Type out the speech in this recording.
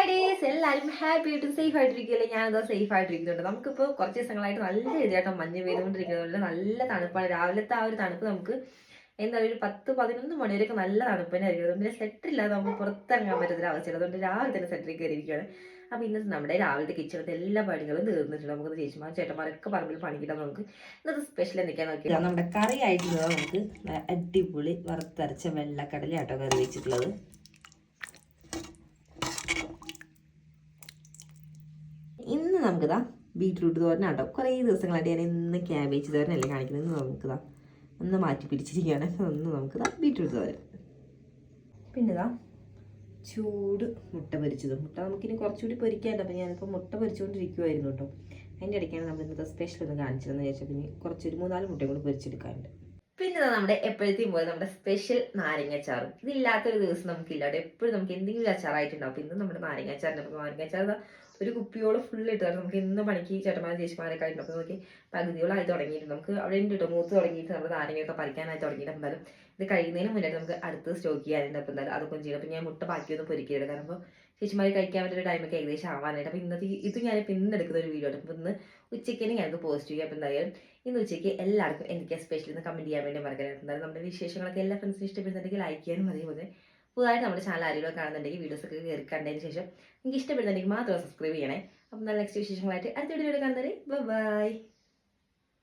Days എല്ലാവരും happy ആയിട്ടും safe ആയിട്ടിരിക്കുകയല്ലേ? ഞാനത് സേഫ് ആയിട്ടിരിക്കുന്നുണ്ട്. നമുക്കിപ്പോൾ കുറച്ച് ദിവസങ്ങളായിട്ട് നല്ല രീതിയിലായിട്ട് മഞ്ഞ് പെയ്തുകൊണ്ടിരിക്കുന്നതുകൊണ്ട് നല്ല തണുപ്പാണ്. രാവിലത്തെ ആ ഒരു തണുപ്പ് നമുക്ക് എന്താ ഒരു 10-11 മണി വരെയൊക്കെ നല്ല തണുപ്പ് തന്നെ ആയിരിക്കും. അതുകൊണ്ട് സ്വെറ്റർ ഇല്ലാതെ നമുക്ക് പുറത്തിറങ്ങാൻ പറ്റുന്ന അവസ്ഥയാണ്. അതുകൊണ്ട് രാവിലെ തന്നെ സ്വെറ്ററിൽ കയറിയിരിക്കുകയാണ്. അപ്പോൾ ഇന്നത്തെ നമ്മുടെ രാവിലത്തെ കിച്ചണത്തെ എല്ലാ പണികളും തീർന്നിട്ടുണ്ട്. നമുക്ക് ചേച്ചിമാർ ചേട്ടന്മാരൊക്കെ പറമ്പിൽ പണിക്കിട്ടാൽ നമുക്ക് ഇന്നത്തെ സ്പെഷ്യൽ എന്തൊക്കെയാണെന്ന് നോക്കിയാൽ നമ്മുടെ കറി ആയിട്ടുള്ളത് നമുക്ക് അടിപൊളി വറുത്തരച്ച വെള്ളക്കടലയാട്ടോ കറി വെച്ചിട്ടുള്ളത്. ഇന്ന് നമുക്കിതാ ബീട്രൂട്ട് തോരനാട്ടോ. കുറേ ദിവസങ്ങളായിട്ട് ഞാൻ ഇന്ന് ക്യാബേജ് തോരനല്ലേ കാണിക്കുന്നത്. ഇന്ന് നമുക്കിതാ ഒന്ന് മാറ്റി പിടിച്ചിരിക്കുകയാണ്. ഒന്ന് നമുക്കിതാ ബീട്രൂട്ട് തോരൻ. പിന്നെ ഇതാ ചൂട് മുട്ട പൊരിച്ചതും. മുട്ട നമുക്കിനി കുറച്ചുകൂടി പൊരിക്കാനുണ്ട്. അപ്പോൾ ഞാനിപ്പോൾ മുട്ട പൊരിച്ചുകൊണ്ടിരിക്കുമായിരുന്നു കേട്ടോ. അതിൻ്റെ ഇടയ്ക്കാണ് നമ്മൾ ഇന്നത്തെ സ്പെഷ്യൽ ഒന്ന് കാണിച്ചതെന്ന് വിചാരിച്ചാൽ പിന്നെ കുറച്ചൊരു 3-4 മുട്ടയും കൂടി പൊരിച്ചെടുക്കാനുണ്ട്. പിന്നെ നമ്മുടെ എപ്പോഴത്തെയും പോലെ നമ്മുടെ സ്പെഷ്യൽ നാരങ്ങാച്ചാറും. ഇതില്ലാത്തൊരു ദിവസം നമുക്കില്ല കേട്ടോ. എപ്പോഴും നമുക്ക് എന്തെങ്കിലും അച്ചാറായിട്ടുണ്ടാവും. അപ്പോൾ ഇന്ന് നമ്മുടെ നാരങ്ങാച്ചാറിൻ്റെ അപ്പോൾ നാരങ്ങാച്ചാർ ഒരു കുപ്പിയോളം ഫുൾ ഇട്ട് കാരണം നമുക്ക് ഇന്ന് പണിക്ക് ചേട്ടന്മാർ ചേച്ചിമാരൊക്കെ ആയിട്ട് അപ്പോൾ നോക്കി പകുതിയോളായി തുടങ്ങിയിട്ട് നമുക്ക് അവിടെ ഉണ്ട് കേട്ടോ. മൂത്ത് തുടങ്ങിയിട്ട് നമ്മൾ നാരങ്ങയൊക്കെ പറിക്കാനായി തുടങ്ങിയിട്ട് എന്തായാലും ഇത് കഴിയുന്നതിന് മുന്നായിട്ട് നമുക്ക് അടുത്ത് സ്റ്റോക്ക് ചെയ്യാനുണ്ട്. അപ്പോൾ എന്തായാലും അതൊക്കെ ചെയ്യും. അപ്പോൾ ഞാൻ മുട്ട ബാക്കിയൊന്നും പൊരിക്കരുത് കാരണം ഇപ്പോൾ ചേച്ചിമാർ കഴിക്കാൻ വേണ്ടി ഒരു ടൈമൊക്കെ ഏകദേശം ആവാനായിട്ട്. അപ്പോൾ ഇന്നത്തെ ഇത് ഞാനിപ്പോൾ ഇന്ന് എടുക്കുന്ന ഒരു വീഡിയോ ആണ്. അപ്പോൾ ഇന്ന് ഉച്ചയ്ക്ക് ഞാനത് പോസ്റ്റ് ചെയ്യും. അപ്പോൾ എന്തായാലും ഇന്ന് ഉച്ചയ്ക്ക് എല്ലാവർക്കും എനിക്ക് സ്പെഷ്യൽ ഇന്ന് കമൻറ്റ് ചെയ്യാൻ വേണ്ടി മറക്കരുത്. എന്തായാലും നമ്മുടെ വിശേഷങ്ങളൊക്കെ എല്ലാ ഫ്രണ്ട്സിനും ഇഷ്ടപ്പെടുന്നുണ്ടെങ്കിൽ ലൈക്ക് ചെയ്യാനും അതേപോലെ പുതുതായിട്ട് നമ്മുടെ ചാനൽ ആരെങ്കിലും കാണുന്നുണ്ടെങ്കിൽ വീഡിയോസൊക്കെ കയറി കണ്ടതിന് ശേഷം നിങ്ങൾക്ക് ഇഷ്ടപ്പെടുന്നുണ്ടെങ്കിൽ മാത്രം സബ്സ്ക്രൈബ് ചെയ്യണേ. അപ്പം നല്ല നെക്സ്റ്റ് വിശേഷങ്ങളായിട്ട് അടുത്ത വീഡിയോ കാണുന്നത്. ബൈ.